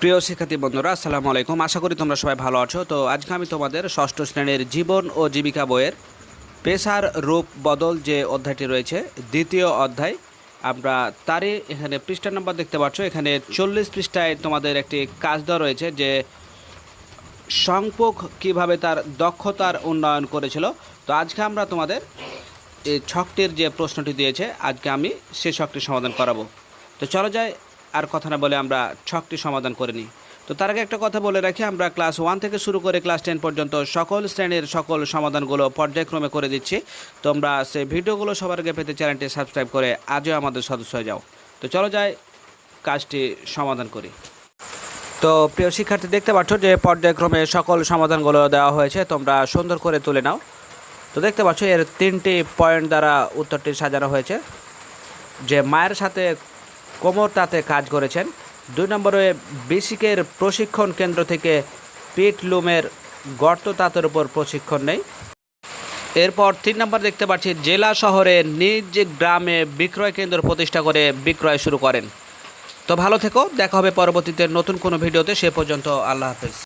প্রিয় শিক্ষার্থী বন্ধুরা, আসসালামু আলাইকুম। আশা করি তোমরা সবাই ভালো আছো। তো আজকে আমি তোমাদের ষষ্ঠ শ্রেণীর জীবন ও জীবিকা বইয়ের পেশার রূপ বদল যে অধ্যায়টি রয়েছে, দ্বিতীয় অধ্যায়। আমরা তারই এখানে পৃষ্ঠা নাম্বার দেখতে পাচ্ছ। এখানে 40 পৃষ্ঠায় তোমাদের একটি কাজ দেওয়া রয়েছে যে সংযোগ কিভাবে তার দক্ষতার উন্নয়ন করেছিল। তো আজকে আমরা তোমাদের এই ছকটির যে প্রশ্নটি দিয়েছে, আজকে আমি সে ছকটি সমাধান করাবো। তো চলো যাই, আর কথা না বলে আমরা ছকটি সমাধান করে নিই। তো তার আগে একটা কথা বলে রাখি, আমরা ক্লাস 1 থেকে শুরু করে ক্লাস 10 পর্যন্ত সকল শ্রেণীর সকল সমাধানগুলো পর্যায়ক্রমে করে দিচ্ছি। তোমরা সেই ভিডিওগুলো সবার আগে পেতে চ্যানেলটি সাবস্ক্রাইব করে আজও আমাদের সদস্য হয়ে যাও। তো চলো যাই, কাজটি সমাধান করি। তো প্রিয় শিক্ষার্থী, দেখতে পাচ্ছ যে পর্যায়ক্রমে সকল সমাধানগুলো দেওয়া হয়েছে, তোমরা সুন্দর করে তুলে নাও। তো দেখতে পাচ্ছ এর 3টি পয়েন্ট দ্বারা উত্তরটি সাজানো হয়েছে। যে মায়ের সাথে কোমর তাতে কাজ করেছেন। 2 নম্বরে বেসিকের প্রশিক্ষণ কেন্দ্র থেকে পিট লুমের গর্ত তাঁতের উপর প্রশিক্ষণ নেই। এরপর 3 নম্বর দেখতে পাচ্ছি জেলা শহরে নিজ গ্রামে বিক্রয় কেন্দ্র প্রতিষ্ঠা করে বিক্রয় শুরু করেন। তো ভালো থেকো, দেখা হবে পরবর্তীতে নতুন কোনো ভিডিওতে। সে পর্যন্ত আল্লাহ হাফেজ।